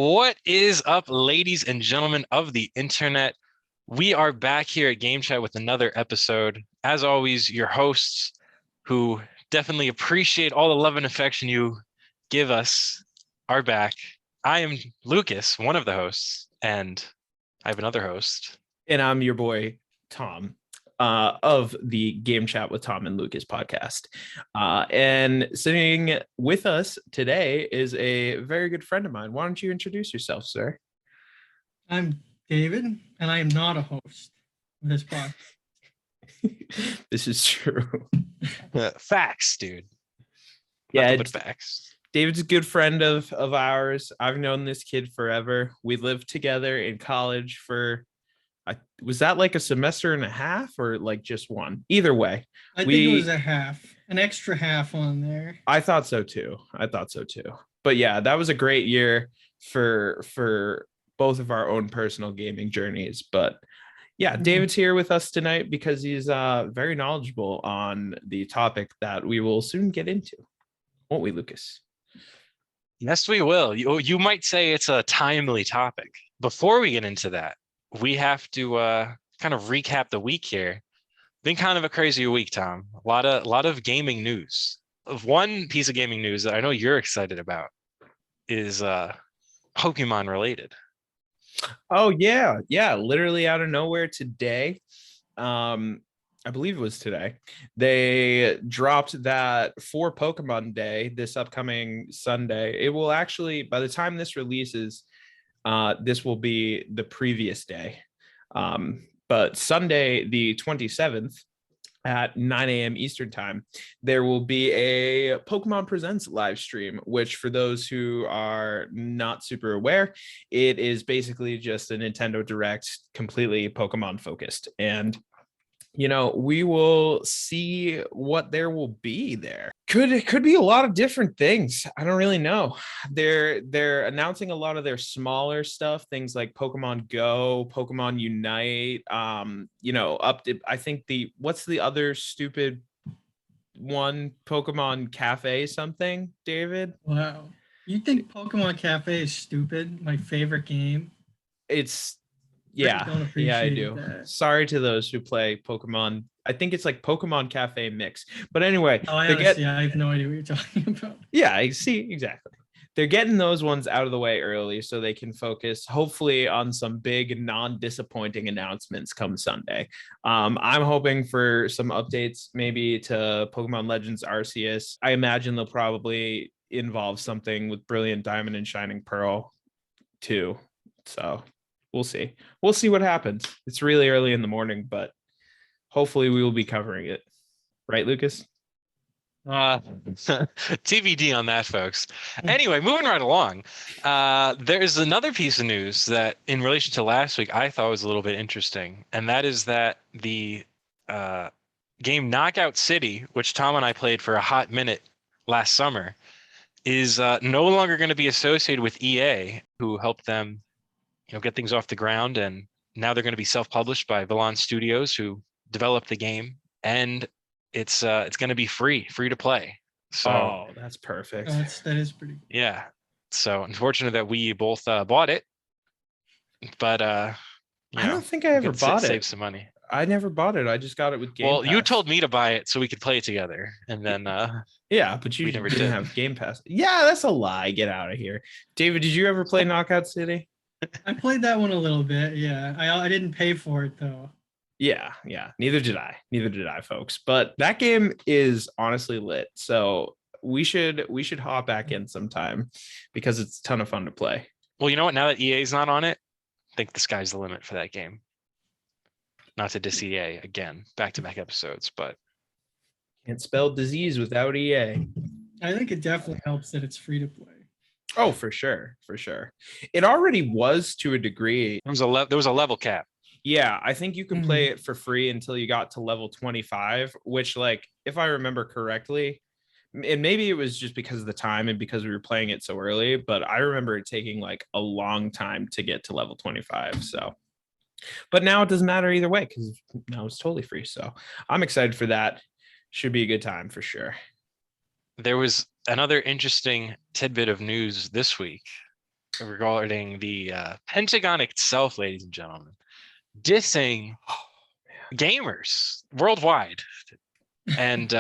What is up, ladies and gentlemen of the internet? We are back here at Game Chat with another episode. As always, your hosts who definitely appreciate all the love and affection you give us are back. I am Lucas, one of the hosts, and I have another host. And I'm your boy, Tom, of the Game Chat with Tom and Lucas podcast. And sitting with us today is a very good friend of mine. Why don't you introduce yourself, sir? I'm David, and I am not a host of this podcast. This is true. Facts, dude. Yeah, but facts. David's a good friend of ours. I've known this kid forever. We lived together in college for, was that like a semester and a half or like just one? Either way. I think it was a half, an extra half on there. I thought so too. But yeah, that was a great year for both of our own personal gaming journeys. But yeah, David's here with us tonight because he's very knowledgeable on the topic that we will soon get into. Won't we, Lucas? Yes, we will. You might say it's a timely topic. Before we get into that, we have to kind of recap the week here. Been kind of a crazy week, Tom. A lot of gaming news. One piece of gaming news that I know you're excited about is Pokemon related. Oh yeah, literally out of nowhere today. I believe it was today. They dropped that for Pokemon Day this upcoming Sunday. It will actually, by the time this releases, this will be the previous day. But Sunday, the 27th at 9 a.m. Eastern time, there will be a Pokemon Presents live stream, which for those who are not super aware, it is basically just a Nintendo Direct, completely Pokemon focused. And you know, we will see what there will be there. It could be a lot of different things. I don't really know. They're announcing a lot of their smaller stuff, things like Pokemon Go, Pokemon Unite. Up to, I think what's the other stupid one? Pokemon Cafe something, David? Wow. You think Pokemon Cafe is stupid? My favorite game. Yeah, I do. That. Sorry to those who play Pokemon. I think it's like Pokemon Cafe Mix. But anyway, I have no idea what you're talking about. Yeah, I see, exactly. They're getting those ones out of the way early so they can focus, hopefully, on some big, non-disappointing announcements come Sunday. I'm hoping for some updates, maybe to Pokemon Legends Arceus. I imagine they'll probably involve something with Brilliant Diamond and Shining Pearl, too. So we'll see. We'll see what happens. It's really early in the morning, but hopefully we will be covering it. Right, Lucas? TBD on that, folks. Anyway, moving right along. There's another piece of news that in relation to last week, I thought was a little bit interesting. And that is that the game Knockout City, which Tom and I played for a hot minute last summer, is no longer going to be associated with EA, who helped them get things off the ground, and now they're going to be self-published by Villain Studios, who developed the game, and it's going to be free to play. So that's perfect. That is pretty cool. Yeah. So unfortunate that we both bought it, but I don't think I ever bought it. Save some money. I never bought it. I just got it with Game Pass. You told me to buy it so we could play together, and then yeah, but you never didn't have Game Pass. Yeah, that's a lie. Get out of here, David. Did you ever play Knockout City? I played that one a little bit. Yeah, I didn't pay for it though. Yeah. Neither did I, folks. But that game is honestly lit. So we should hop back in sometime because it's a ton of fun to play. Well, you know what? Now that EA's not on it, I think the sky's the limit for that game. Not to diss EA again, back-to-back episodes, but can't spell disease without EA. I think it definitely helps that it's free to play. Oh, for sure. It already was to a degree. There was a level cap. Yeah, I think you can play it for free until you got to level 25, which, like, if I remember correctly, and maybe it was just because of the time and because we were playing it so early, but I remember it taking like a long time to get to level 25. So, but now it doesn't matter either way because now it's totally free. So I'm excited for that. Should be a good time for sure. There was another interesting tidbit of news this week. regarding the Pentagon itself, ladies and gentlemen, dissing gamers worldwide. And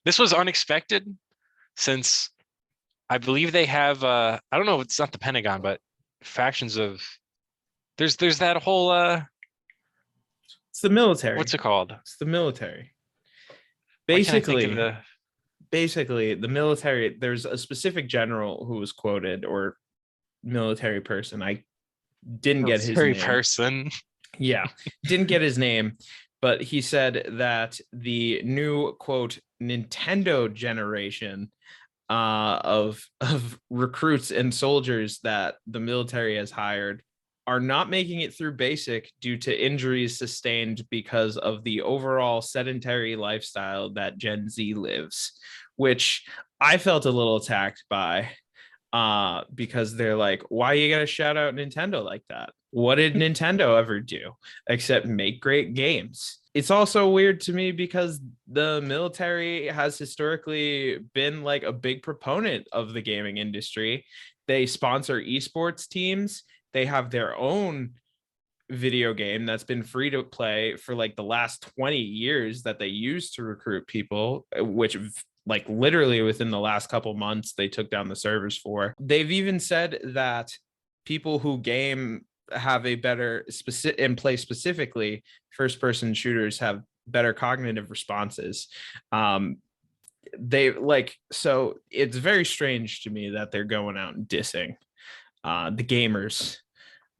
this was unexpected since I believe they have I don't know, it's not the Pentagon, but factions of there's that whole It's the military. what's it called? It's the military. Why can't I think Basically, of the basically the military, there's a specific general who was quoted, or military person. I didn't get his military name. person? Yeah, didn't get his name, but he said that the new, quote, Nintendo generation of recruits and soldiers that the military has hired are not making it through basic due to injuries sustained because of the overall sedentary lifestyle that Gen Z lives, which I felt a little attacked by, because they're like, why you gotta shout out Nintendo like that? What did Nintendo ever do except make great games? It's also weird to me because the military has historically been like a big proponent of the gaming industry. They sponsor esports teams. They have their own video game that's been free to play for like the last 20 years that they use to recruit people, which like literally within the last couple months they took down the servers for. They've even said that people who game have a better specific and play specifically first person shooters have better cognitive responses. They like, so it's very strange to me that they're going out and dissing the gamers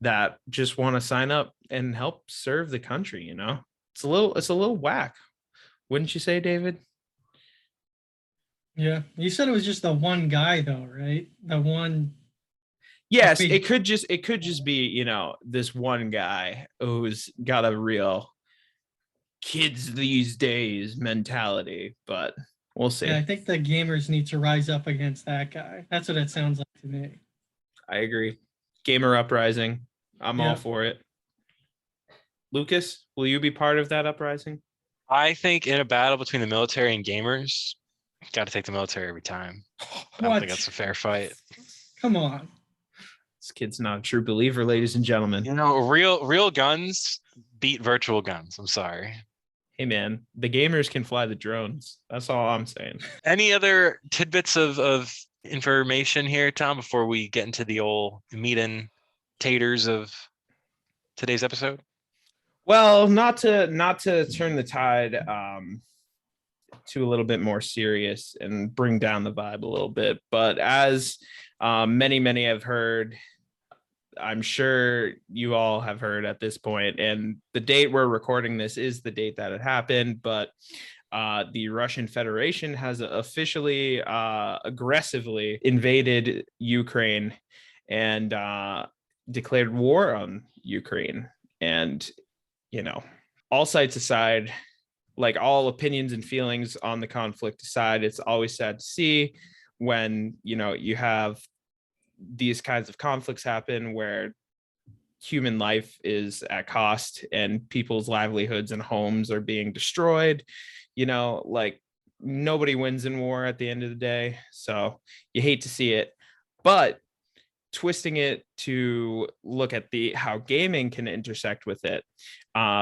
that just want to sign up and help serve the country. You know, it's a little whack, wouldn't you say, David? Yeah, you said it was just the one guy though, right? The one. Yes, Wait. it could just be, you know, this one guy who's got a real kids these days mentality, but we'll see. Yeah, I think the gamers need to rise up against that guy. That's what it sounds like to me. I agree. Gamer uprising. I'm all Yeah. for it. Lucas, will you be part of that uprising? I think in a battle between the military and gamers, got to take the military every time. I don't What? think that's a fair fight. Come on. This kid's not a true believer, ladies and gentlemen. You know, real guns beat virtual guns. I'm sorry. Hey man, the gamers can fly the drones. That's all I'm saying. Any other tidbits of information here, Tom, before we get into the old meat and taters of today's episode? Well, not to turn the tide to a little bit more serious and bring down the vibe a little bit, but as many have heard, I'm sure you all have heard at this point, and the date we're recording this is the date that it happened, but the Russian Federation has officially aggressively invaded Ukraine and declared war on Ukraine. And, you know, all sites aside, like all opinions and feelings on the conflict aside, it's always sad to see when, you know, you have these kinds of conflicts happen where human life is at cost and people's livelihoods and homes are being destroyed. You know, like nobody wins in war at the end of the day. So you hate to see it, but twisting it to look at the how gaming can intersect with it.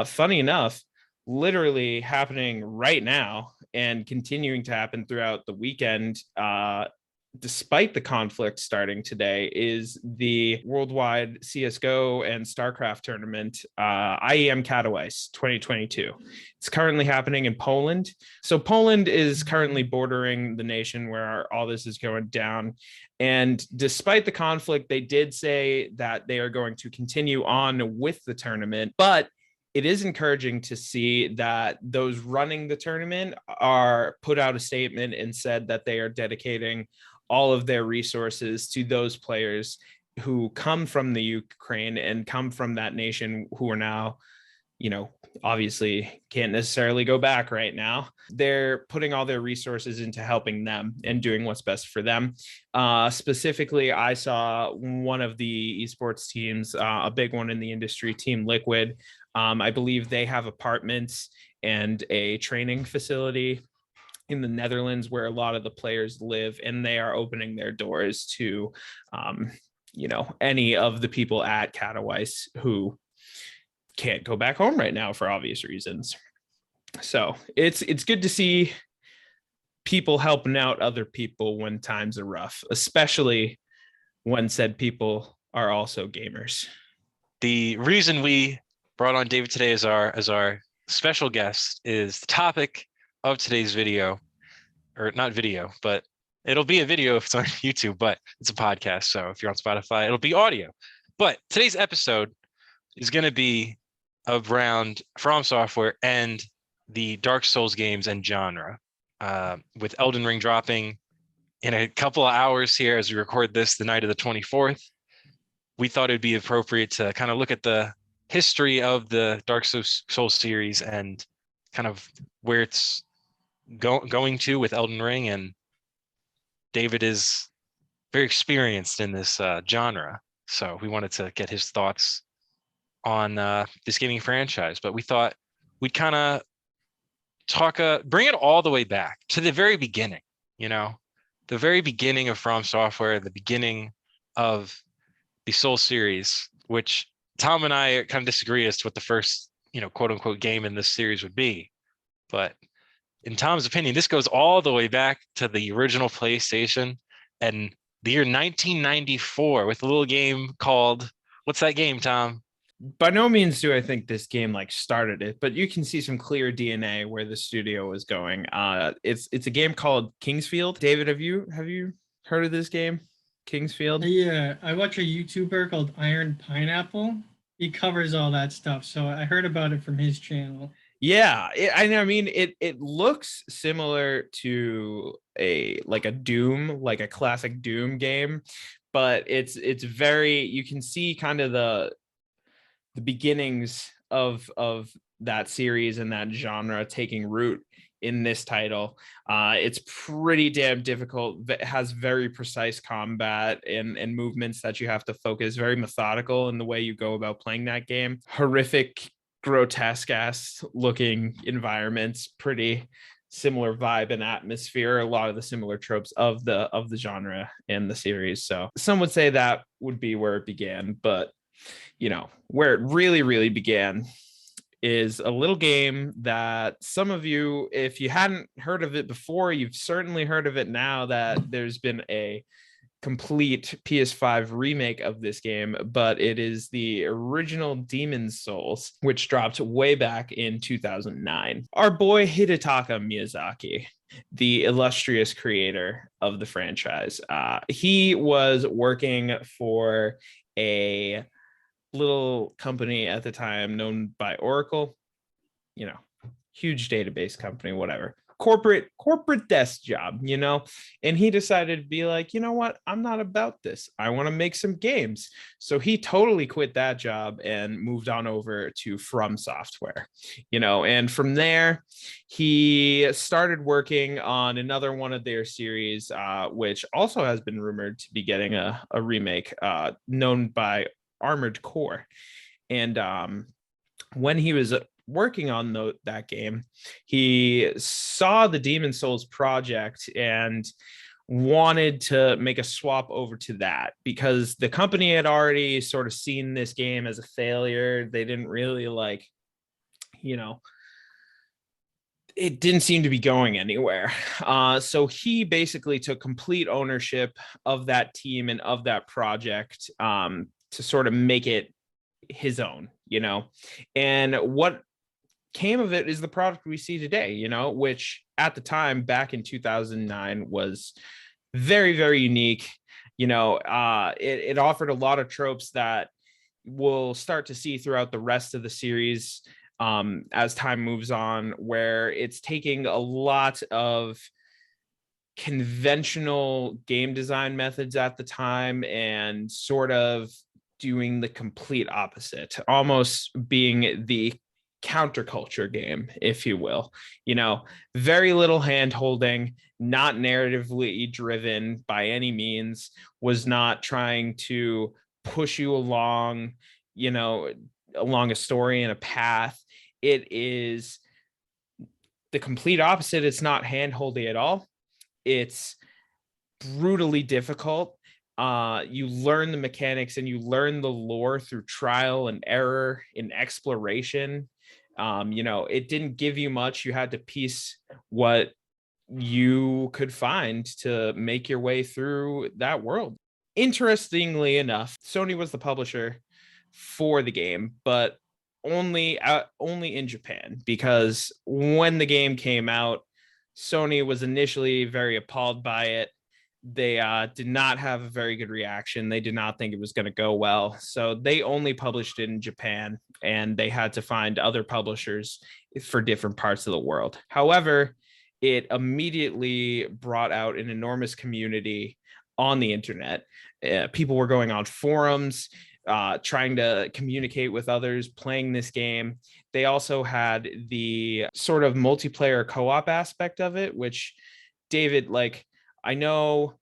Funny enough, literally happening right now and continuing to happen throughout the weekend, despite the conflict starting today, is the worldwide CSGO and StarCraft tournament, IEM Katowice 2022. It's currently happening in Poland. So Poland is currently bordering the nation where all this is going down. And despite the conflict, they did say that they are going to continue on with the tournament, but it is encouraging to see that those running the tournament are put out a statement and said that they are dedicating all of their resources to those players who come from the Ukraine and come from that nation who are now, you know, obviously can't necessarily go back right now. They're putting all their resources into helping them and doing what's best for them. Specifically, I saw one of the esports teams, a big one in the industry, Team Liquid. I believe they have apartments and a training facility in the Netherlands where a lot of the players live, and they are opening their doors to any of the people at Katowice who can't go back home right now for obvious reasons. So it's good to see people helping out other people when times are rough, especially when said people are also gamers. The reason we brought on David today as our special guest is the topic of today's video, or not video, but it'll be a video if it's on YouTube, but it's a podcast. So if you're on Spotify, it'll be audio. But today's episode is going to be around FromSoftware and the Dark Souls games and genre. With Elden Ring dropping in a couple of hours here as we record this the night of the 24th, we thought it'd be appropriate to kind of look at the history of the Dark Souls series and kind of where it's going to with Elden Ring. And David is very experienced in this genre, so we wanted to get his thoughts on this gaming franchise. But we thought we'd kind of bring it all the way back to the very beginning, the very beginning of FromSoftware, the beginning of the Soul series, which Tom and I kind of disagree as to what the first, quote unquote game in this series would be. But in Tom's opinion, this goes all the way back to the original PlayStation and the year 1994 with a little game called, what's that game, Tom? By no means do I think this game started it, but you can see some clear DNA where the studio was going. It's a game called Kingsfield. David, have you heard of this game, Kingsfield? Yeah, I watch a YouTuber called Iron Pineapple. He covers all that stuff, so I heard about it from his channel. Yeah, it looks similar to a Doom, like a classic Doom game, but it's very, you can see kind of the beginnings of that series and that genre taking root in this title. It's pretty damn difficult. It has very precise combat and movements that you have to focus, very methodical in the way you go about playing that game. Horrific, grotesque ass looking environments, pretty similar vibe and atmosphere, a lot of the similar tropes of the genre and the series. So some would say that would be where it began, but where it really, really began is a little game that some of you, if you hadn't heard of it before, you've certainly heard of it now that there's been a complete PS5 remake of this game, but it is the original Demon's Souls, which dropped way back in 2009. Our boy Hidetaka Miyazaki, the illustrious creator of the franchise, he was working for a little company at the time known by Oracle, huge database company, whatever, corporate desk job, and he decided to be like, what, I'm not about this. I want to make some games. So he totally quit that job and moved on over to FromSoftware, and from there he started working on another one of their series, which also has been rumored to be getting a remake, known by Armored Core. And when he was working on that game, he saw the Demon's Souls project and wanted to make a swap over to that because the company had already sort of seen this game as a failure. They didn't really it didn't seem to be going anywhere. So he basically took complete ownership of that team and of that project, to sort of make it his own, and what came of it is the product we see today, which at the time back in 2009 was very, very unique. It offered a lot of tropes that we'll start to see throughout the rest of the series as time moves on, where it's taking a lot of conventional game design methods at the time and sort of doing the complete opposite, almost being the counterculture game, if you will. Very little hand holding, not narratively driven by any means, was not trying to push you along a story and a path. It is the complete opposite. It's not hand holding at all. It's brutally difficult, You learn the mechanics and you learn the lore through trial and error in exploration. It didn't give you much. You had to piece what you could find to make your way through that world. Interestingly enough, Sony was the publisher for the game, but only in Japan, because when the game came out, Sony was initially very appalled by it. They did not have a very good reaction. They did not think it was going to go well. So they only published it in Japan, and they had to find other publishers for different parts of the world. However, it immediately brought out an enormous community on the internet. People were going on forums, trying to communicate with others playing this game. They also had the sort of multiplayer co-op aspect of it, which, David, like, I know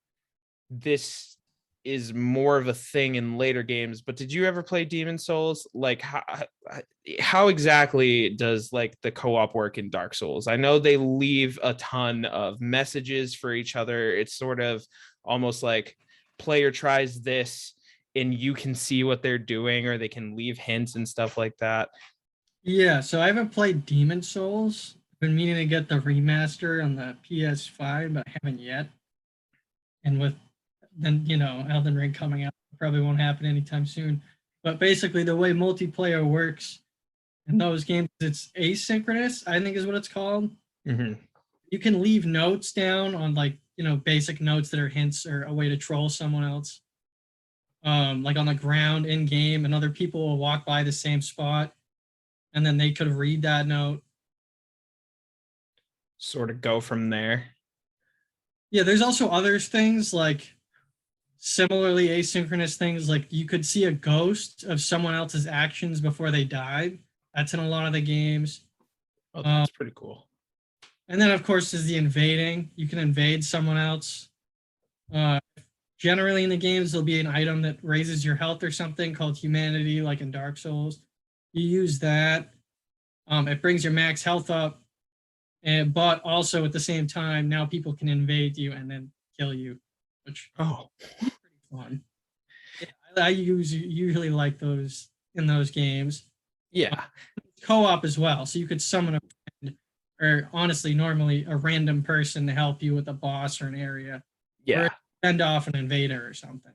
this is more of a thing in later games, but did you ever play Demon Souls? Like, how exactly does like the co-op work in Dark Souls? I know they leave a ton of messages for each other. It's sort of almost like player tries this and you can see what they're doing, or they can leave hints and stuff like that. Yeah, so I haven't played Demon Souls. I've been meaning to get the remaster on the PS5, but I haven't yet. And with then, Elden Ring coming out, probably won't happen anytime soon. But basically, the way multiplayer works in those games, it's asynchronous, I think is what it's called. Mm-hmm. You can leave notes down on basic notes that are hints or a way to troll someone else. Like on the ground in game, and other people will walk by the same spot, and then they could read that note. Sort of go from there. Yeah, there's also other things like similarly asynchronous things, like you could see a ghost of someone else's actions before they died. That's in a lot of the games. Oh, that's pretty cool. And then, of course, is the invading. You can invade someone else. Generally in the games, there'll be an item that raises your health or something called humanity, like in Dark Souls. You use that. It brings your max health up. But also at the same time, now people can invade you and then kill you, which is pretty fun. Yeah, I usually like those in those games. Yeah. Co-op as well, so you could summon a friend, or honestly, normally a random person to help you with a boss or an area. Yeah. Or send off an invader or something.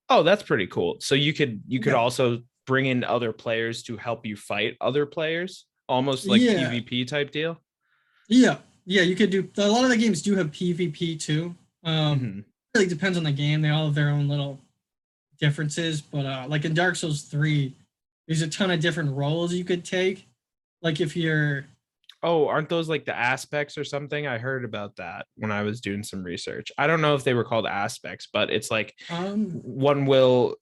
Oh, that's pretty cool. So you could also bring in other players to help you fight other players, almost like PvP type deal. Yeah, you could do. A lot of the games do have PvP too. It really depends on the game. They all have their own little differences, but like in Dark Souls 3, there's a ton of different roles you could take. Like if you're aren't those like the aspects or something? I heard about that when I was doing some research. I don't know if they were called aspects, but it's like one will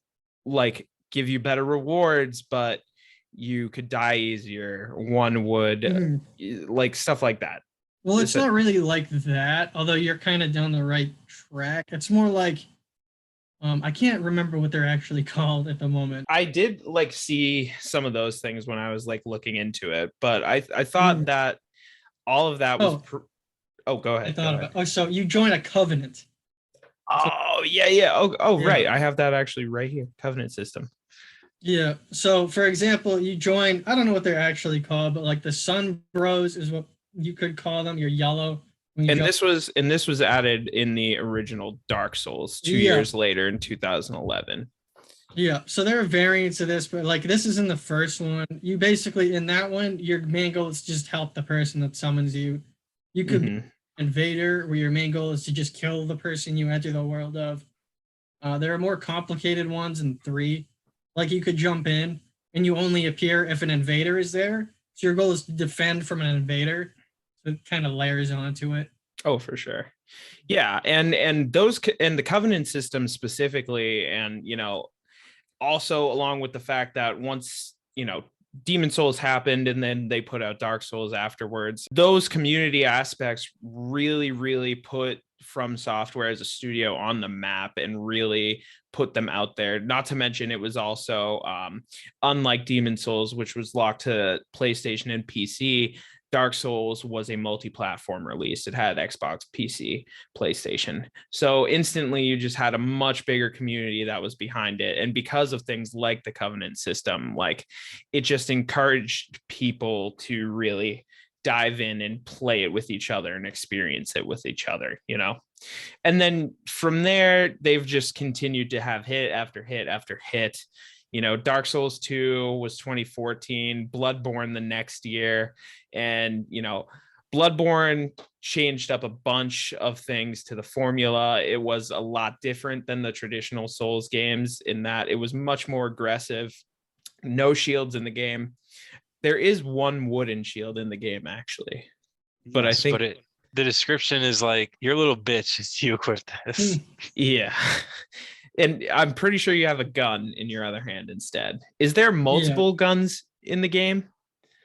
like give you better rewards, but you could die easier. One would like stuff like that. Well, it's not really like that, although you're kind of down the right track. It's more like I can't remember what they're actually called at the moment. I did like see some of those things when I was like looking into it, but I thought that all of that was go ahead. So you join a covenant. Oh, yeah. Yeah. Right. I have that actually right here. Covenant system. Yeah. So for example, you join, I don't know what they're actually called, but like the Sun Bros is what you could call them. You're yellow. This was added in the original Dark Souls 2 years later in 2011. Yeah, so there are variants of this, but like this is in the first one. You basically, in that one, your main goal is to just help the person that summons you. You could be an invader, where your main goal is to just kill the person you enter the world of. There are more complicated ones in 3. Like you could jump in and you only appear if an invader is there. So your goal is to defend from an invader. So it kind of layers onto it. Oh, for sure. Yeah, and those and the covenant system specifically, and also along with the fact that once Demon Souls happened and then they put out Dark Souls afterwards, those community aspects really put FromSoftware as a studio on the map and really put them out there. Not to mention it was also unlike Demon Souls, which was locked to PlayStation and PC. Dark Souls was a multi-platform release. It had Xbox, PC, PlayStation. So instantly you just had a much bigger community that was behind it. And because of things like the Covenant system, like it just encouraged people to really dive in and play it with each other and experience it with each other, you know? And then from there, they've just continued to have hit after hit after hit. You know, Dark Souls 2 was 2014, Bloodborne the next year. And, you know, Bloodborne changed up a bunch of things to the formula. It was a lot different than the traditional Souls games in that it was much more aggressive, no shields in the game. There is one wooden shield in the game, actually. But Yes, I think the description is like, you're a little bitch if you equip this. yeah. And I'm pretty sure you have a gun in your other hand instead. Is there multiple guns in the game?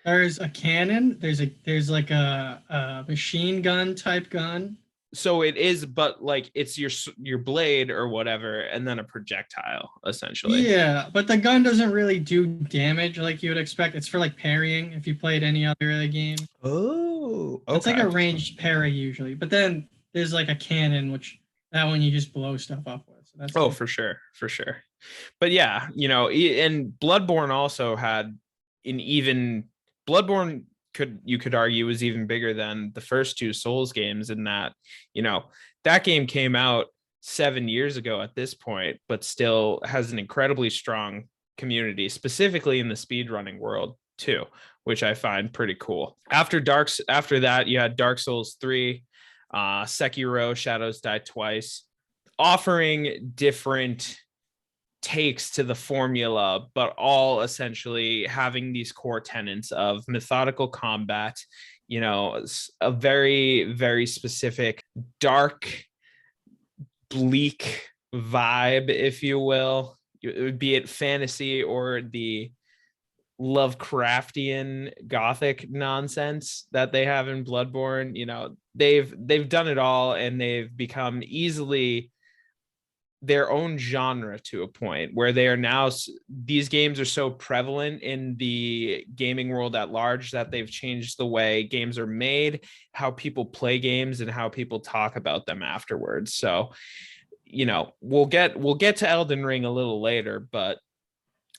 There's a cannon. There's like a machine gun type gun. So it is, but like it's your blade or whatever, and then a projectile essentially. Yeah, but the gun doesn't really do damage like you would expect. It's for like parrying if you played any other game. Oh, okay. It's like a ranged parry usually. But then there's like a cannon, which that one you just blow stuff up with. So that's for sure. But yeah, you know, and Bloodborne also had Bloodborne you could argue was even bigger than the first two Souls games in that, you know, that game came out 7 years ago at this point, but still has an incredibly strong community, specifically in the speedrunning world too, which I find pretty cool. After that, you had Dark Souls 3, Sekiro, Shadows Die Twice, offering different takes to the formula, but all essentially having these core tenets of methodical combat, you know, a very, very specific, dark, bleak vibe, if you will. It would be it fantasy or the Lovecraftian gothic nonsense that they have in Bloodborne. You know, they've done it all, and they've become easily their own genre to a point where they are now, these games are so prevalent in the gaming world at large that they've changed the way games are made, how people play games, and how people talk about them afterwards. So, you know, we'll get to Elden Ring a little later, but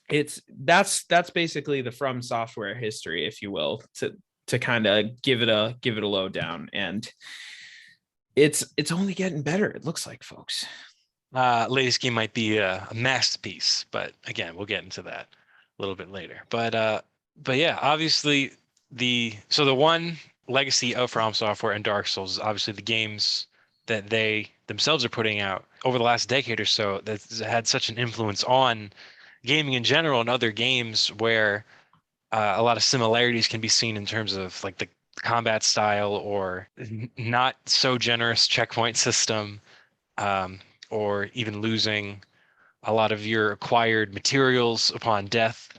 that's basically the FromSoftware history, if you will, to kind of give it a lowdown. And it's only getting better, it looks like, folks. Latest game might be a masterpiece, but again, we'll get into that a little bit later. But yeah, obviously the one legacy of FromSoftware and Dark Souls is obviously the games that they themselves are putting out over the last decade or so that's had such an influence on gaming in general and other games, where a lot of similarities can be seen in terms of like the combat style or not so generous checkpoint system. Or even losing a lot of your acquired materials upon death,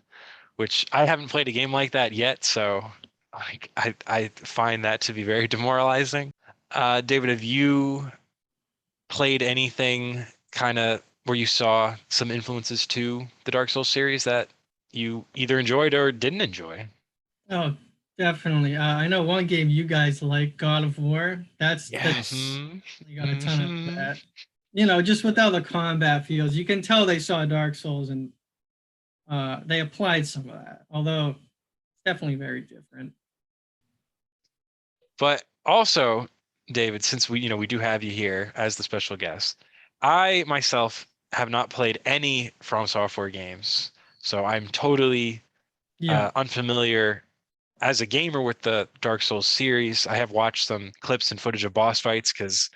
which I haven't played a game like that yet, so I find that to be very demoralizing. David, have you played anything kind of where you saw some influences to the Dark Souls series that you either enjoyed or didn't enjoy? Oh, definitely. I know one game you guys like, God of War. That's Yes. You got a ton of that. You know, just with how the combat feels, you can tell they saw Dark Souls and they applied some of that. Although it's definitely very different. But also, David, since we do have you here as the special guest, I myself have not played any FromSoftware games, so I'm totally unfamiliar as a gamer with the Dark Souls series. I have watched some clips and footage of boss fights because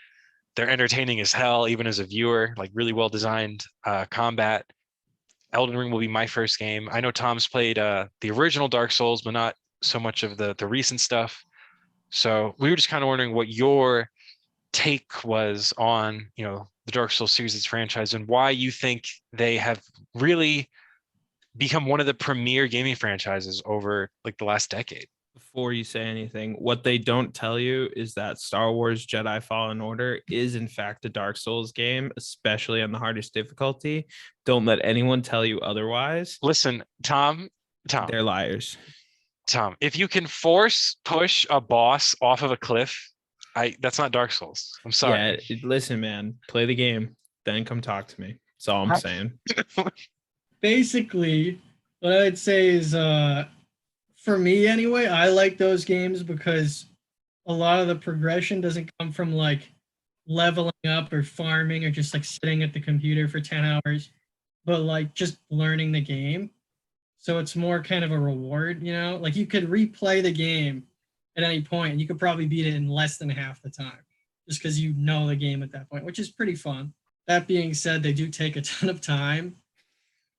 they're entertaining as hell, even as a viewer, like really well designed combat. Elden Ring will be my first game. I know Tom's played the original Dark Souls, but not so much of the recent stuff. So we were just kind of wondering what your take was on, the Dark Souls series, its franchise, and why you think they have really become one of the premier gaming franchises over like the last decade. Before you say anything, what they don't tell you is that Star Wars Jedi Fallen Order is in fact a Dark Souls game, especially on the hardest difficulty. Don't let anyone tell you otherwise. Listen, Tom, They're liars. Tom, if you can force push a boss off of a cliff, that's not Dark Souls. I'm sorry. Yeah, listen, man, play the game, then come talk to me. That's all I'm saying. Basically, what I would say is, for me anyway, I like those games because a lot of the progression doesn't come from like leveling up or farming or just like sitting at the computer for 10 hours, but like just learning the game. So it's more kind of a reward, you know? Like you could replay the game at any point and you could probably beat it in less than half the time just because you know the game at that point, which is pretty fun. That being said, they do take a ton of time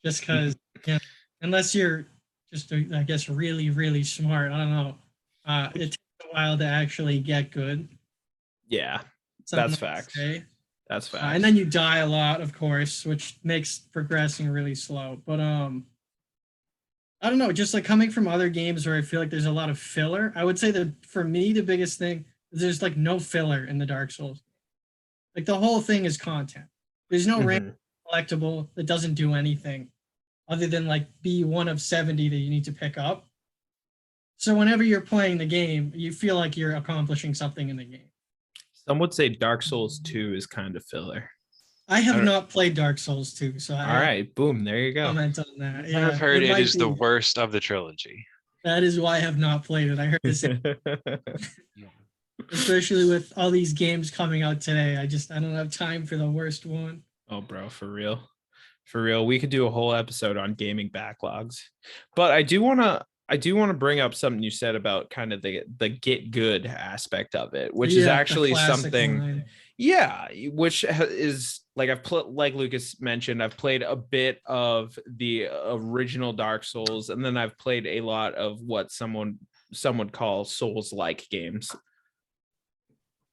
just because, you know, unless you're just, I guess, really, really smart. I don't know. It takes a while to actually get good. Yeah, Some that's might facts. say. That's facts. And then you die a lot, of course, which makes progressing really slow. But I don't know, just like coming from other games where I feel like there's a lot of filler. I would say that for me, the biggest thing is there's like no filler in the Dark Souls. Like the whole thing is content. There's no random collectible that doesn't do anything other than like be one of 70 that you need to pick up. So whenever you're playing the game, you feel like you're accomplishing something in the game. Some would say Dark Souls 2 is kind of filler. I have not played Dark Souls 2, so all right, boom, there you go. Comment on that. Yeah, I've heard it is the worst of the trilogy. That is why I have not played it. I heard this, especially with all these games coming out today. I don't have time for the worst one. Oh, bro, for real. We could do a whole episode on gaming backlogs, but I do want to bring up something you said about kind of the get good aspect of it, which is actually something line. Yeah, which is like like Lucas mentioned, I've played a bit of the original Dark Souls, and then I've played a lot of what some would call Souls-like games,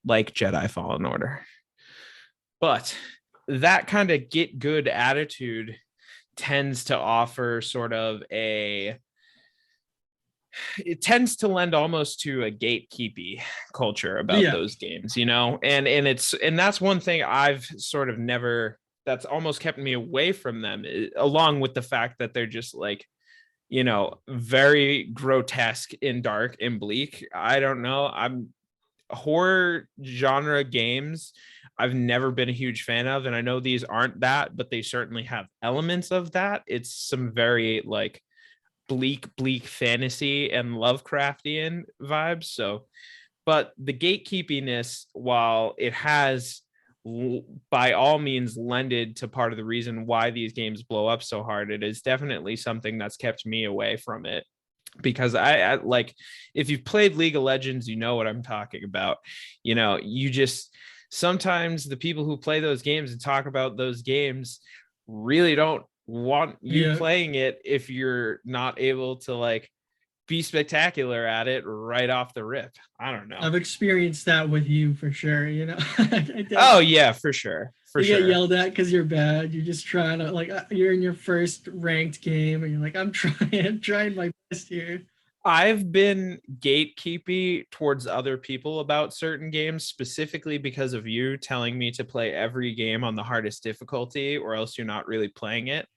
like Jedi Fallen Order. But that kind of get good attitude tends to offer sort of it tends to lend almost to a gatekeepy culture about those games, you know, and that's one thing I've sort of never, that's almost kept me away from them, along with the fact that they're just like, you know, very grotesque and dark and bleak. I don't know. Horror genre games I've never been a huge fan of, and I know these aren't that, but they certainly have elements of that. It's some very like bleak fantasy and Lovecraftian vibes. So, but the gatekeepiness, while it has by all means lended to part of the reason why these games blow up so hard, it is definitely something that's kept me away from it. Because I like, if you've played League of Legends, you know what I'm talking about. You know, you just, sometimes the people who play those games and talk about those games really don't want you playing it if you're not able to like be spectacular at it right off the rip. I don't know. I've experienced that with you for sure, you know. Oh yeah, for sure. You get yelled at because you're bad. You're just trying to like, you're in your first ranked game and you're like, I'm trying my best here. I've been gatekeepy towards other people about certain games, specifically because of you telling me to play every game on the hardest difficulty, or else you're not really playing it.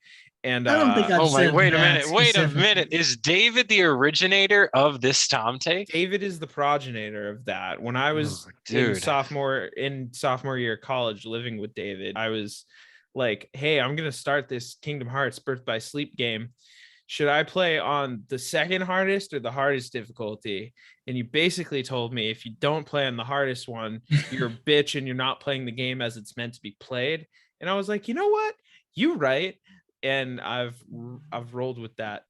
And I don't think I've said wait a minute. Is David the originator of this Tom take? David is the progenitor of that. When I was in sophomore year of college living with David, I was like, hey, I'm gonna start this Kingdom Hearts Birth by Sleep game. Should I play on the second hardest or the hardest difficulty? And you basically told me, if you don't play on the hardest one, you're a bitch and you're not playing the game as it's meant to be played. And I was like, you know what? You're right. And I've rolled with that.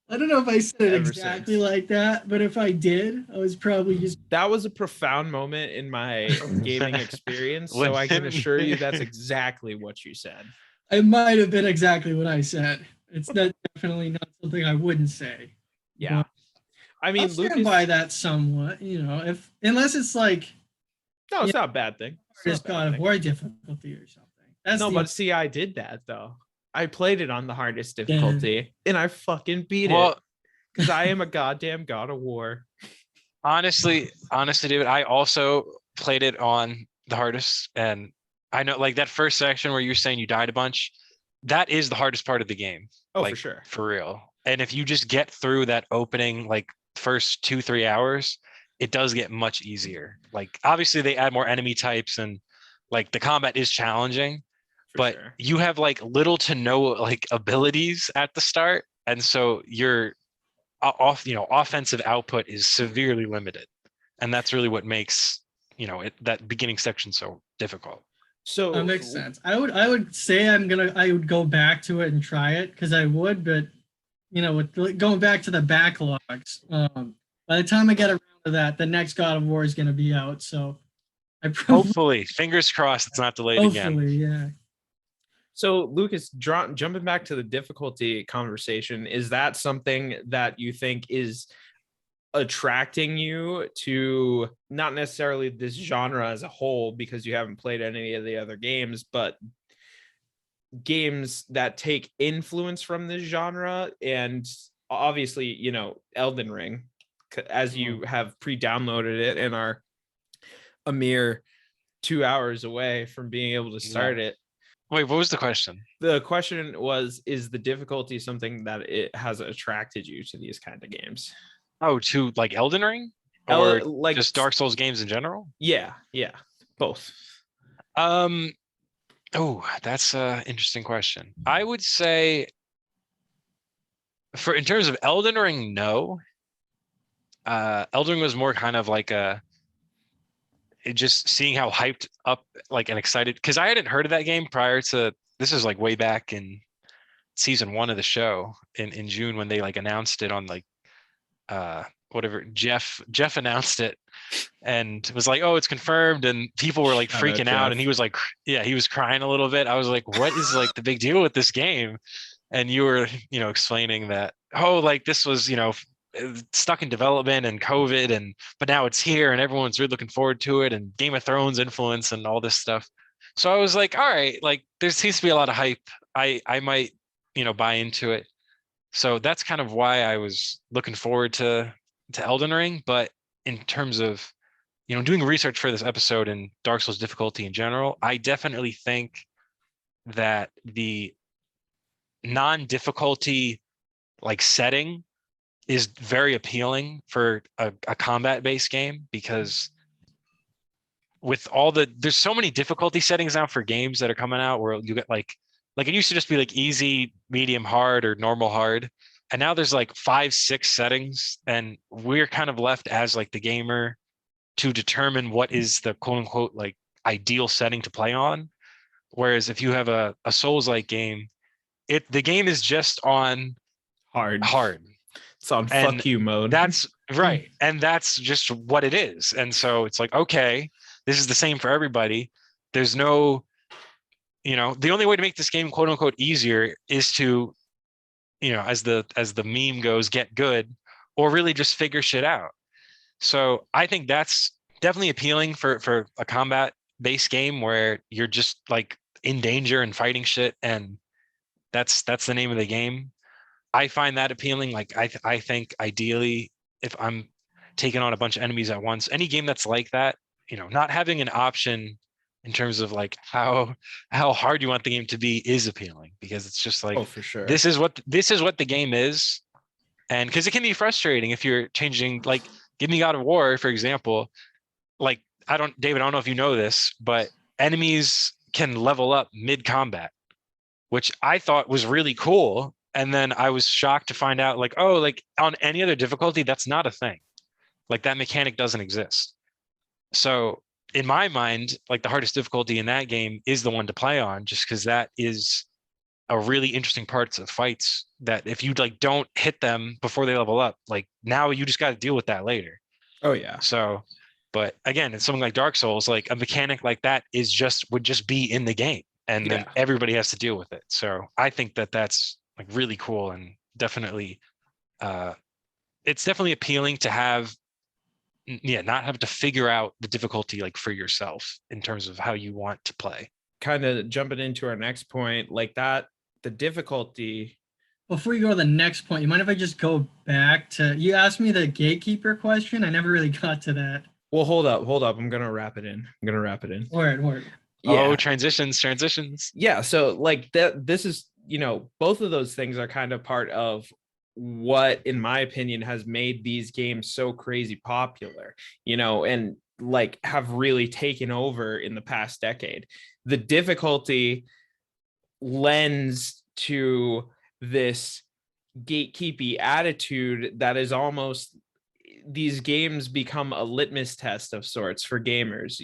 I don't know if I said it exactly like that, but if I did, I was probably just... That was a profound moment in my gaming experience. So I can assure you that's exactly what you said. It might have been exactly what I said. It's definitely not something I wouldn't say. Yeah. I mean, I'll stand by that somewhat, you know, unless it's like... No, it's not a bad thing. It's God of War difficulty or something. But see, I did that though. I played it on the hardest difficulty and I fucking beat it because I am a goddamn God of War. Honestly, David, I also played it on the hardest, and I know like that first section where you're saying you died a bunch. that is the hardest part of the game. Oh, like, for sure. for real. And if you just get through that opening like first 2-3 hours, it does get much easier. Like obviously they add more enemy types and like the combat is challenging, but Sure. you have like little to no like abilities at the start, and so your offensive output is severely limited, and that's really what makes that beginning section so difficult. So that makes sense. I would say I would go back to it and try it because I would, but with going back to the backlogs, by the time I get around to that, the next God of War is going to be out. So I probably, Hopefully, fingers crossed, it's not delayed again. hopefully, yeah. So Lucas, jumping back to the difficulty conversation, is that something that you think is attracting you to not necessarily this genre as a whole because you haven't played any of the other games, but games that take influence from this genre? And obviously, Elden Ring, as you have pre-downloaded it and are a mere 2 hours away from being able to start it. Wait, what was the question? The question was, is the difficulty something that it has attracted you to these kind of games? Oh, to like Elden Ring, or like just Dark Souls games in general? Yeah, both. Oh, that's an interesting question. I would say in terms of Elden Ring, no. Elden Ring was more kind of like just seeing how hyped up like and excited, because I hadn't heard of that game prior to this. Is like way back in season 1 of the show in June when they like announced it on like whatever Jeff announced it and was like, oh, it's confirmed, and people were like freaking out, and he was like, yeah, he was crying a little bit. I was like, what is like the big deal with this game? And you were explaining that, oh, like this was stuck in development and COVID, but now it's here and everyone's really looking forward to it, and Game of Thrones influence and all this stuff. So I was like, all right, like there seems to be a lot of hype. I might buy into it. So that's kind of why I was looking forward to Elden Ring. But in terms of doing research for this episode and Dark Souls difficulty in general, I definitely think that the non-difficulty like setting is very appealing for a combat-based game, because with there's so many difficulty settings now for games that are coming out where you get like it used to just be like easy, medium hard, or normal hard, and now there's like 5-6 settings, and we're kind of left as like the gamer to determine what is the quote unquote like ideal setting to play on. Whereas if you have a Souls-like game, the game is just on hard. It's on fuck you mode. That's right. And that's just what it is. And so it's like, okay, this is the same for everybody. There's no, the only way to make this game quote unquote easier is to, as the meme goes, get good, or really just figure shit out. So I think that's definitely appealing for a combat based game where you're just like in danger and fighting shit, and that's the name of the game. I find that appealing. Like I think ideally, if I'm taking on a bunch of enemies at once, any game that's like that, not having an option in terms of like how hard you want the game to be is appealing, because it's just like, oh, for sure, this is what the game is. And because it can be frustrating if you're changing, like give me God of War, for example. Like David, I don't know if you know this, but enemies can level up mid combat, which I thought was really cool. And then I was shocked to find out like, oh, like on any other difficulty, that's not a thing. Like that mechanic doesn't exist. So in my mind, like the hardest difficulty in that game is the one to play on, just because that is a really interesting parts of fights that if you like don't hit them before they level up, like now you just got to deal with that later. Oh yeah. So, but again, it's something like Dark Souls, like a mechanic like that would just be in the game, and then everybody has to deal with it. So I think that's like really cool, and definitely it's definitely appealing to have not have to figure out the difficulty like for yourself in terms of how you want to play. Kind of jumping into our next point, like that, the difficulty. Before you go to the next point, you mind if I just go back to, you asked me the gatekeeper question? I never really got to that. Well, hold up. I'm gonna wrap it in. Word. Oh, transitions. Yeah, so like that, this is, both of those things are kind of part of what, in my opinion, has made these games so crazy popular, and like have really taken over in the past decade. The difficulty lends to this gatekeepy attitude that is almost, these games become a litmus test of sorts for gamers.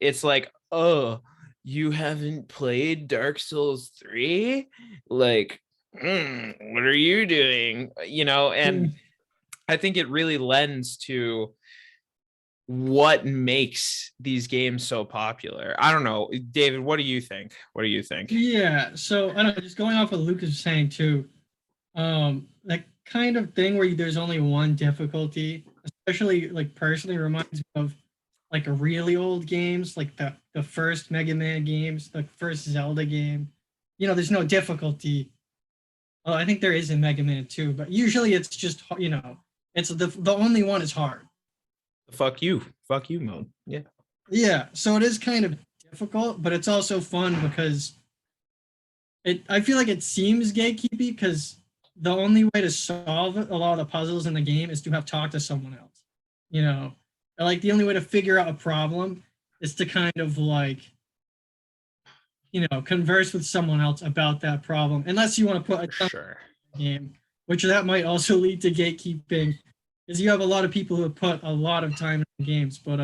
It's like, oh, you haven't played Dark Souls 3? Like, what are you doing? And I think it really lends to what makes these games so popular. I don't know, David, what do you think? Yeah, so I don't know, just going off what Lucas was saying too, that kind of thing where there's only one difficulty, especially like personally reminds me of like really old games, like the first Mega Man games, the first Zelda game. There's no difficulty. Well, I think there is in Mega Man 2, but usually it's just, it's the only one is hard. Fuck you mode. Yeah. Yeah, so it is kind of difficult, but it's also fun because I feel like it seems gatekeepy because the only way to solve a lot of the puzzles in the game is to have talked to someone else. Like the only way to figure out a problem is to kind of like, converse with someone else about that problem, unless you want to put a game, which that might also lead to gatekeeping, because you have a lot of people who have put a lot of time in games. But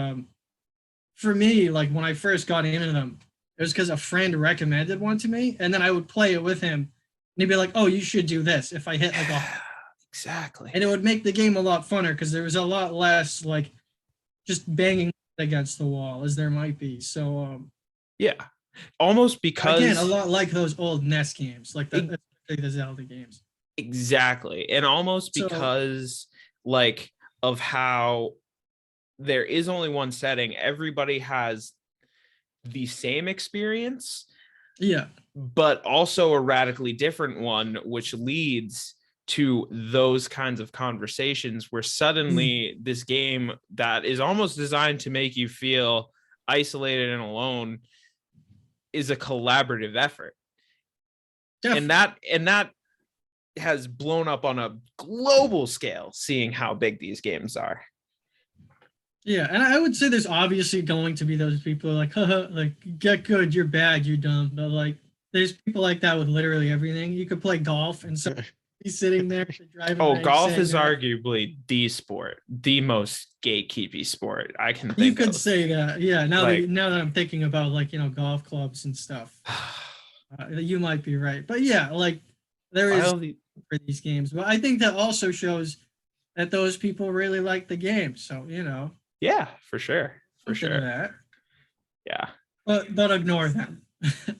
for me, like when I first got into them, it was because a friend recommended one to me, and then I would play it with him, and he'd be like, "Oh, you should do this." If I hit like exactly, and it would make the game a lot funner because there was a lot less like just banging against the wall as there might be. So yeah, almost because again, a lot like those old NES games, like the Zelda games. Exactly, and almost because like of how there is only one setting, everybody has the same experience, but also a radically different one, which leads to those kinds of conversations where suddenly this game that is almost designed to make you feel isolated and alone is a collaborative effort. Definitely. And that has blown up on a global scale, seeing how big these games are. Yeah, and I would say there's obviously going to be those people like, haha, like, get good, you're bad, you're dumb. But like, there's people like that with literally everything. You could play golf and so he's sitting there driving. Oh, golf is arguably the sport, the most gatekeepy sport I can think of. You could say that, yeah. Now that I'm thinking about like, golf clubs and stuff, you might be right. But yeah, like there is for these games. But I think that also shows that those people really like the game. So, yeah, for sure. That. Yeah. But ignore them.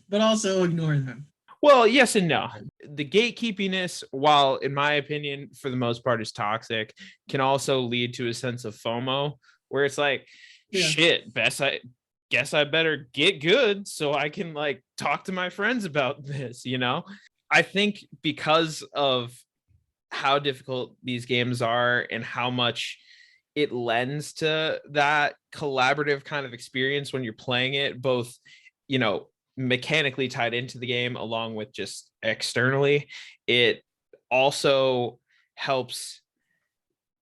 But also ignore them. Well, yes and no. The gatekeepiness, while in my opinion, for the most part, is toxic, can also lead to a sense of FOMO, where it's like, shit, guess I better get good so I can like talk to my friends about this, I think because of how difficult these games are and how much it lends to that collaborative kind of experience when you're playing it, both, mechanically tied into the game along with just externally, it also helps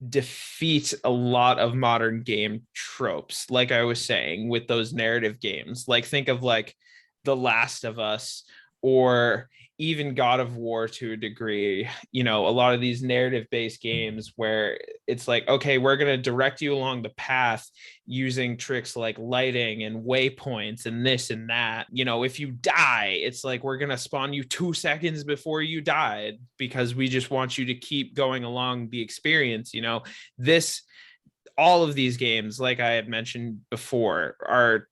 defeat a lot of modern game tropes, like I was saying, with those narrative games. Like think of like The Last of Us or even God of War to a degree, a lot of these narrative based games where it's like, okay, we're going to direct you along the path using tricks like lighting and waypoints and this and that. If you die, it's like, we're going to spawn you 2 seconds before you died because we just want you to keep going along the experience. All of these games, like I had mentioned before, are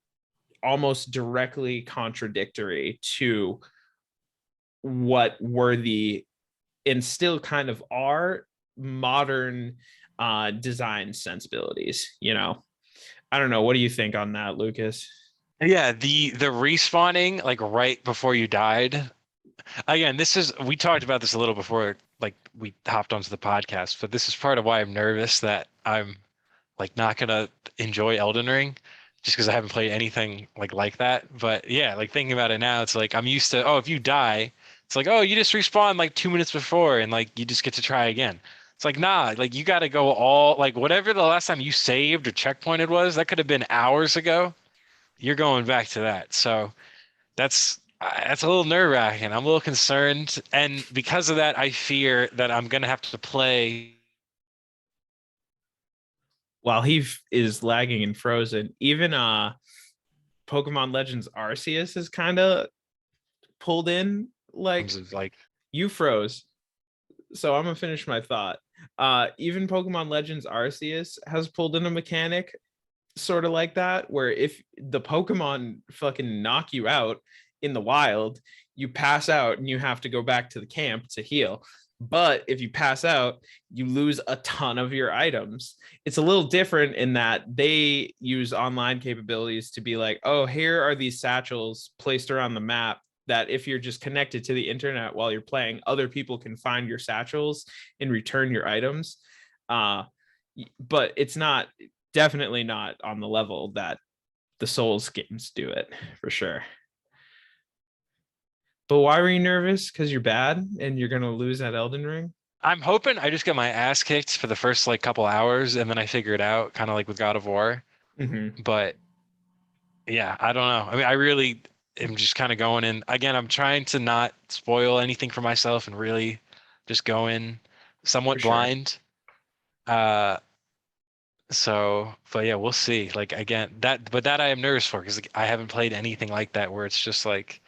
almost directly contradictory to what were the, and still kind of are, modern design sensibilities. I don't know, what do you think on that, Lucas? Yeah, the respawning like right before you died, again, we talked about this a little before like we hopped onto the podcast, but this is part of why I'm nervous that I'm like not gonna enjoy Elden Ring, just because I haven't played anything like that. But yeah, like thinking about it now, it's like I'm used to, oh, if you die, it's like, oh, you just respawn like 2 minutes before and like you just get to try again. It's like, nah, like you got to go all like whatever the last time you saved or checkpointed was, that could have been hours ago. You're going back to that. So that's a little nerve-wracking. I'm a little concerned, and because of that, I fear that I'm gonna have to play. While is lagging and frozen, even Pokemon Legends Arceus is kind of pulled in. Like, Of like, you froze, so I'm gonna finish my thought. Even Pokemon Legends Arceus has pulled in a mechanic sort of like that, where if the Pokemon fucking knock you out in the wild, you pass out and you have to go back to the camp to heal. But if you pass out, you lose a ton of your items. It's a little different in that they use online capabilities to be like, oh, here are these satchels placed around the map that if you're just connected to the internet while you're playing, other people can find your satchels and return your items. But it's not, definitely not on the level that the Souls games do it, for sure. But why were you nervous? Because you're bad and you're gonna lose at Elden Ring? I'm hoping I just get my ass kicked for the first like couple hours and then I figure it out, kind of like with God of War. Mm-hmm. But yeah, I don't know. I mean, I really am just kind of going in. Again, I'm trying to not spoil anything for myself and really just go in somewhat For sure. blind. Uh, so, but yeah, we'll see. Like again, that I am nervous for because like, I haven't played anything like that where it's just like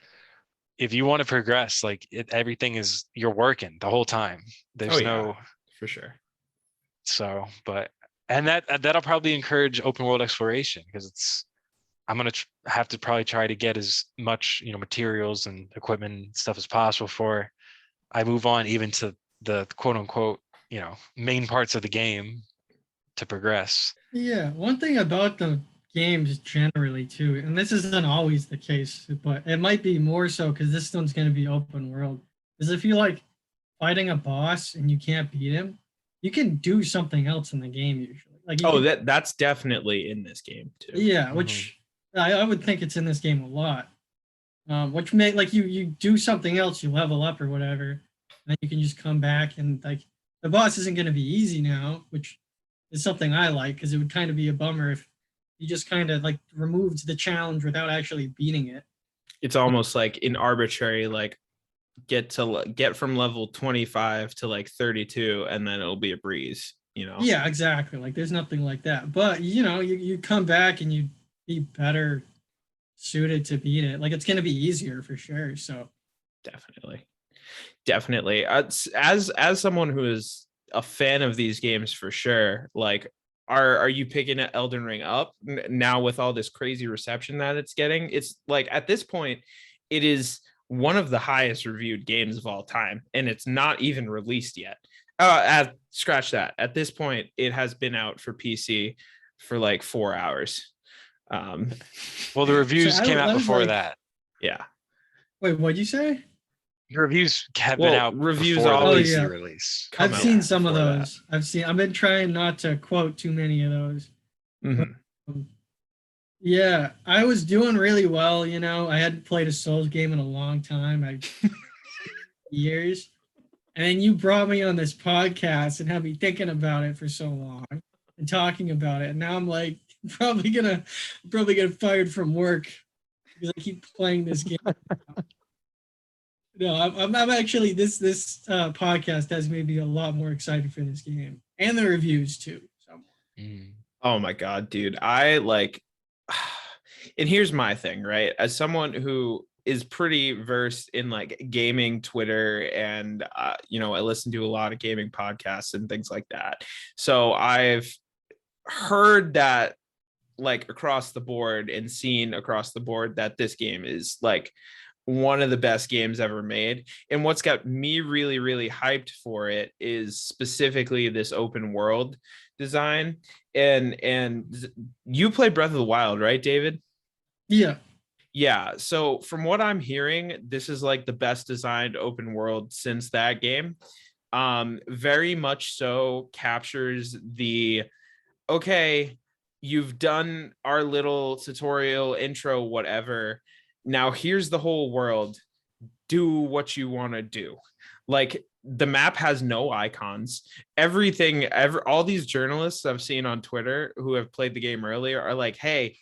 if you want to progress, like everything is you're working the whole time. Oh There's yeah, no for sure. so, but and that'll probably encourage open world exploration because it's I'm gonna have to probably try to get as much materials and equipment and stuff as possible before I move on even to the quote unquote main parts of the game to progress. Yeah, one thing about the games generally too, and this isn't always the case, but it might be more so because this one's going to be open world, is if you like fighting a boss and you can't beat him, you can do something else in the game usually. Like you can, That's definitely in this game too. yeah, which I would think it's in this game a lot. Which may like you do something else, you level up or whatever, and then you can just come back and like the boss isn't going to be easy now, which is something I like because it would kind of be a bummer if you just kind of like removed the challenge without actually beating it. It's almost like an arbitrary like get from level 25 to like 32 and then it'll be a breeze. Yeah, exactly. Like there's nothing like that, but you come back and you be better suited to beat it. Like it's going to be easier for sure. So definitely as someone who is a fan of these games for sure, like are you picking Elden Ring up now with all this crazy reception that it's getting? It's like at this point it is one of the highest reviewed games of all time and it's not even released yet. Scratch that. At this point it has been out for PC for like 4 hours. Well, the reviews came out before that. Yeah. Wait, what'd you say? The reviews have been out reviews before always the PC release. I've seen some of those. I've been trying not to quote too many of those. Mm-hmm. But, yeah, I was doing really well. I hadn't played a Souls game in a long time. Years. And then you brought me on this podcast and had me thinking about it for so long and talking about it. And now I'm like probably gonna get fired from work because I keep playing this game. No, I'm actually this podcast has made me a lot more excited for this game and the reviews too. So. Oh my god, dude! I like, and here's my thing, right? As someone who is pretty versed in like gaming Twitter and I listen to a lot of gaming podcasts and things like that. So I've heard that like across the board and seen across the board that this game is like one of the best games ever made. And what's got me really, really hyped for it is specifically this open world design. And you played Breath of the Wild, right, David? Yeah. So from what I'm hearing, this is like the best designed open world since that game. Very much so captures the, okay, you've done our little tutorial intro, whatever. Now here's the whole world. Do what you want to do. Like, the map has no icons. All these journalists I've seen on Twitter who have played the game earlier are like, hey,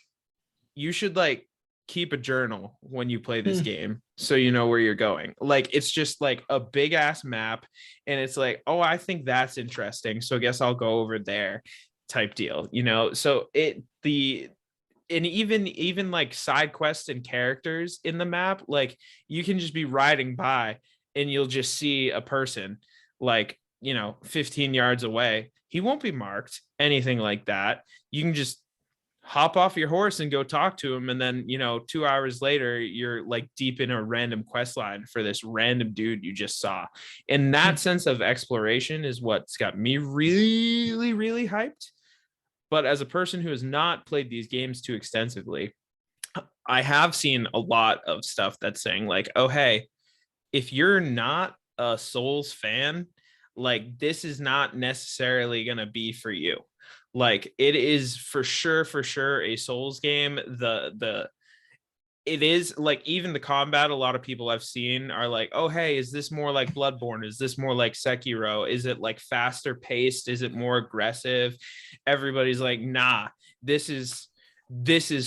you should like keep a journal when you play this game so you know where you're going. Like, it's just like a big ass map, and it's like, oh, I think that's interesting, so I guess I'll go over there type deal, you know. So and even like side quests and characters in the map, like you can just be riding by and you'll just see a person like, you know, 15 yards away. He won't be marked, anything like that. You can just hop off your horse and go talk to him, and then, you know, 2 hours later you're like deep in a random quest line for this random dude you just saw. And that sense of exploration is what's got me really, really hyped. But as a person who has not played these games too extensively, I have seen a lot of stuff that's saying like, oh, hey, if you're not a Souls fan, like this is not necessarily going to be for you. Like, it is for sure a Souls game. It is like, even the combat, a lot of people I've seen are like, oh, hey, is this more like Bloodborne? Is this more like Sekiro? Is it like faster paced? Is it more aggressive? Everybody's like, nah, this is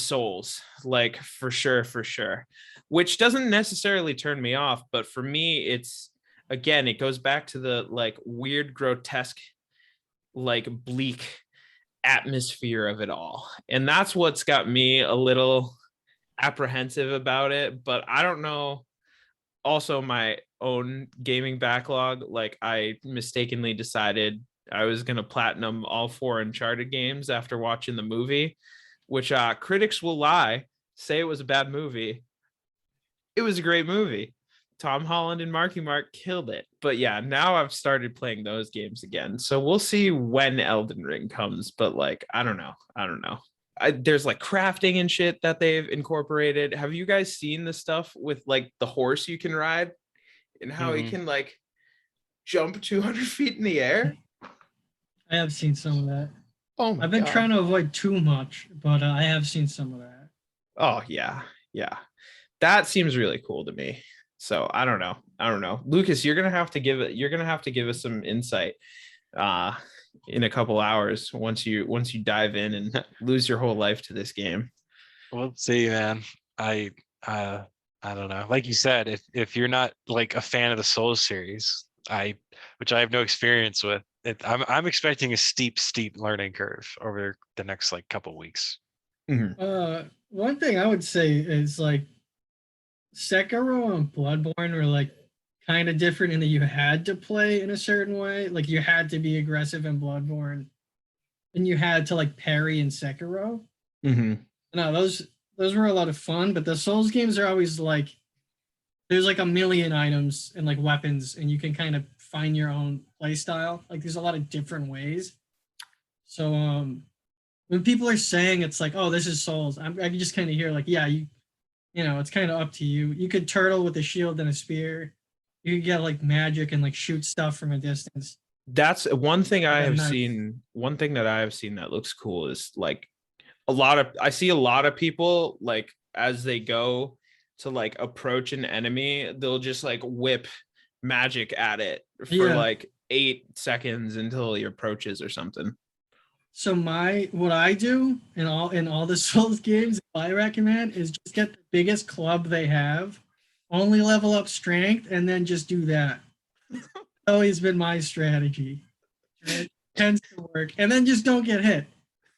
Souls, like for sure, which doesn't necessarily turn me off. But for me, it's, again, it goes back to the like weird, grotesque, like bleak atmosphere of it all. And that's what's got me a little apprehensive about it. But I don't know, also my own gaming backlog, like I mistakenly decided I was going to platinum all 4 Uncharted games after watching the movie, which critics will lie, say it was a bad movie. It was a great movie. Tom Holland and Marky Mark killed it. But yeah, now I've started playing those games again. So we'll see when Elden Ring comes. But like, I don't know. There's like crafting and shit that they've incorporated. Have you guys seen the stuff with like the horse you can ride and how he can like jump 200 feet in the air? I have seen some of that. Oh my I've been God. trying to avoid too much, but I have seen some of that. Oh yeah. That seems really cool to me. So I don't know. Lucas, you're gonna have to give us some insight in a couple hours once you dive in and lose your whole life to this game. We'll see, man. I don't know. Like you said, if you're not like a fan of the Souls series, which I have no experience with, I'm expecting a steep learning curve over the next like couple weeks. One thing I would say is like Sekiro and Bloodborne were like kind of different in that you had to play in a certain way. Like you had to be aggressive in Bloodborne, and you had to like parry in Sekiro. No, those were a lot of fun, but the Souls games are always like there's like a million items and like weapons, and you can kind of find your own play style. Like there's a lot of different ways. So when people are saying it's like, oh, this is Souls, I can just kind of hear like, yeah, you know, it's kind of up to you. You could turtle with a shield and a spear. You could get like magic and like shoot stuff from a distance. That's one thing I have seen. One thing that I have seen that looks cool is like I see a lot of people like as they go to like approach an enemy, they'll just like whip magic at it for like 8 seconds until he approaches or something. So what I do in all the Souls games, I recommend is just get the biggest club they have, only level up strength, and then just do that. Always been my strategy. It tends to work, and then just don't get hit.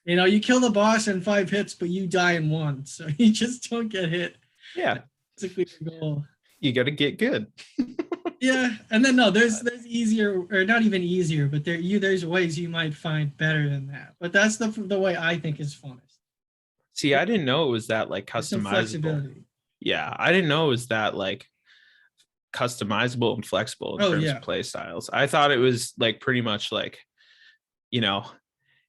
You know, you kill the boss in 5 hits, but you die in 1, so you just don't get hit. Yeah, that's basically the goal. You got to get good. Yeah, and then there's easier, or not even easier, but there's ways you might find better than that. But that's the way I think is funnest. See, I didn't know it was that like customizable. Yeah, I didn't know it was that like customizable and flexible in terms of play styles. I thought it was like pretty much like, you know,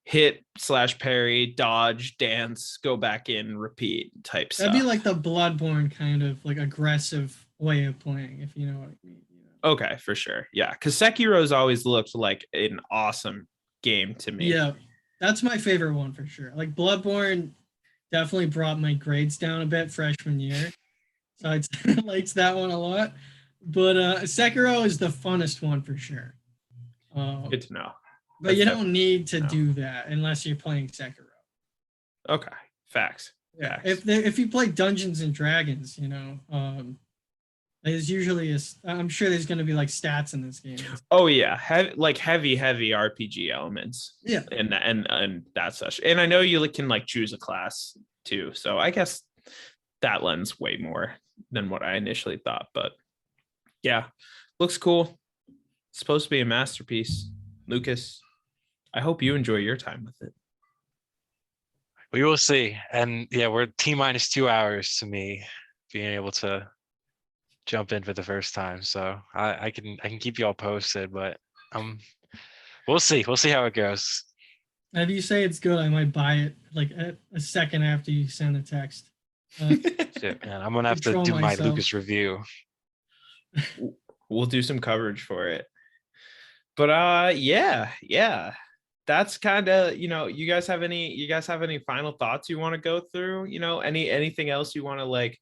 hit / parry, dodge, dance, go back in, repeat type stuff. That'd be like the Bloodborne kind of like aggressive way of playing, if you know what I mean. Okay, for sure. Yeah, because Sekiro's always looked like an awesome game to me. Yeah, That's my favorite one for sure. Like Bloodborne definitely brought my grades down a bit freshman year. So I liked that one a lot. But Sekiro is the funnest one for sure. Good to know. But That's you don't need to definitely- do that unless you're playing Sekiro. Okay, facts. Yeah. Facts. If you play Dungeons and Dragons, there's usually I'm sure there's going to be like stats in this game. Oh yeah, heavy RPG elements. Yeah. And that such. And I know you can like choose a class too. So I guess that lends way more than what I initially thought. But yeah, looks cool. It's supposed to be a masterpiece. Lucas, I hope you enjoy your time with it. We will see. And yeah, we're T-minus 2 hours to me being able to jump in for the first time. So I can keep you all posted, but we'll see. We'll see how it goes. If you say it's good, I might buy it like a second after you send the text. Shit, man. I'm gonna have to Control do my myself. Lucas review. We'll do some coverage for it. But yeah. That's kind of, you guys have any final thoughts you want to go through? Anything else you want to like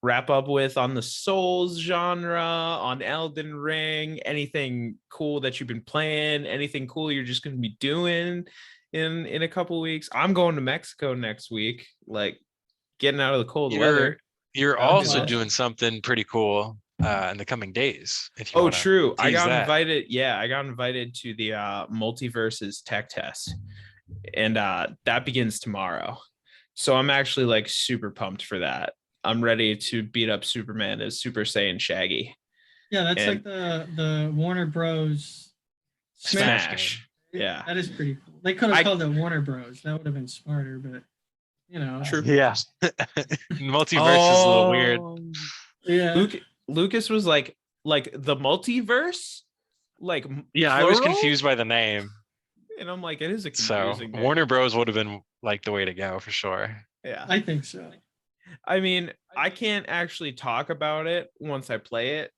wrap up with on the Souls genre, on Elden Ring, anything cool that you've been playing, anything cool you're just going to be doing in a couple weeks? I'm going to Mexico next week, like getting out of the cold weather. You're That'll be also nice. doing something pretty cool in the coming days. If you Oh, wanna true. I tease got that. invited. Yeah, I got invited to the Multiverses tech test, and that begins tomorrow. So I'm actually like super pumped for that. I'm ready to beat up Superman as Super Saiyan Shaggy. Yeah, that's And- like the Warner Bros. Smash. Yeah. That is pretty cool. They could have I- called it Warner Bros. That would have been smarter, but True. Yeah. Multiverse is a little weird. Yeah. Lucas was like the multiverse, like Yeah, I was plural? confused by the name. And I'm like, it is a So confusing name. Warner Bros would have been like the way to go for sure. Yeah. I think so. I mean, I can't actually talk about it once I play it,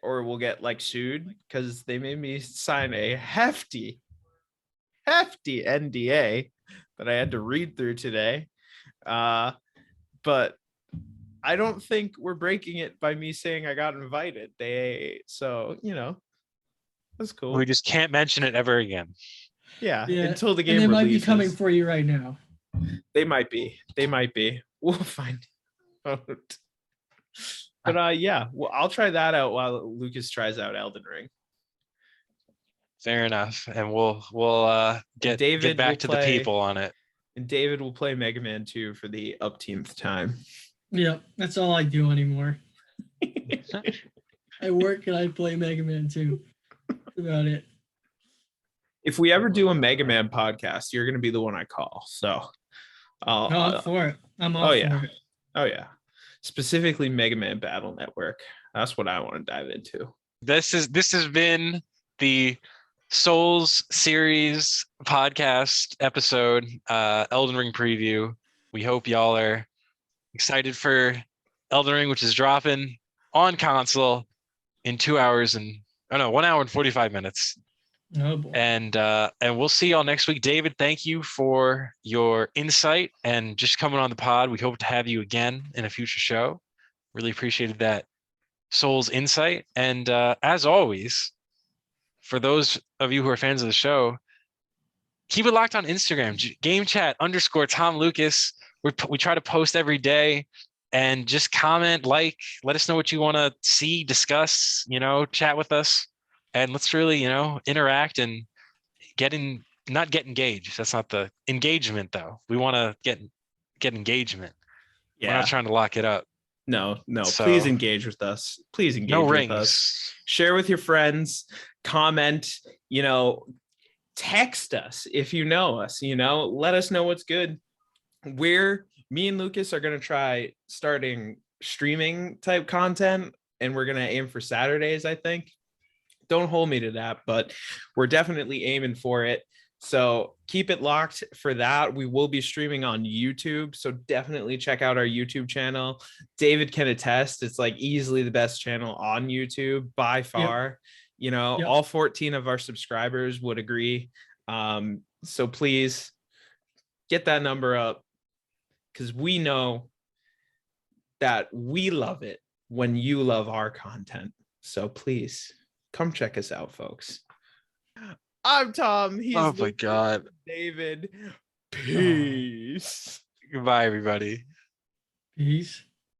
or we'll get like sued because they made me sign a hefty NDA that I had to read through today. But I don't think we're breaking it by me saying I got invited. So that's cool. We just can't mention it ever again. Yeah, Yeah. until the game And they might be releases. coming for you right now. They might be. We'll find out. But yeah, well, I'll try that out while Lucas tries out Elden Ring. Fair enough. And we'll get David back will to play- the people on it. And David will play Mega Man 2 for the upteenth time. Yeah, that's all I do anymore. I work and I play Mega Man 2. That's about it. If we ever do a Mega Man podcast, you're going to be the one I call. So, I'm for it. I'm all oh, for yeah. it. Oh yeah, specifically Mega Man Battle Network. That's what I want to dive into. This has been the Souls series podcast episode, Elden Ring preview. We hope y'all are excited for Elden Ring, which is dropping on console in 1 hour and 45 minutes. Oh boy. And we'll see y'all next week. David, thank you for your insight and just coming on the pod. We hope to have you again in a future show. Really appreciated that Souls insight. And as always, for those of you who are fans of the show, keep it locked on Instagram, GameChat_Tom Lucas. We try to post every day and just comment, let us know what you want to see, discuss, chat with us. And let's really, interact and not get engaged. That's not the engagement though. We want to get engagement. We're not trying to lock it up. No. So- Please engage with us. Please engage No with rings. us. Share with your friends. Comment. Text us if you know us. Let us know what's good. Me and Lucas are gonna try starting streaming type content, and we're gonna aim for Saturdays, I think. Don't hold me to that, but we're definitely aiming for it. So keep it locked for that. We will be streaming on YouTube. So definitely check out our YouTube channel. David can attest. It's like easily the best channel on YouTube by far. All 14 of our subscribers would agree. So please Get that number up, because we know that we love it when you love our content. So please come check us out, folks. I'm Tom. He's Oh my Lucas, God. David. Peace. Goodbye, everybody. Peace.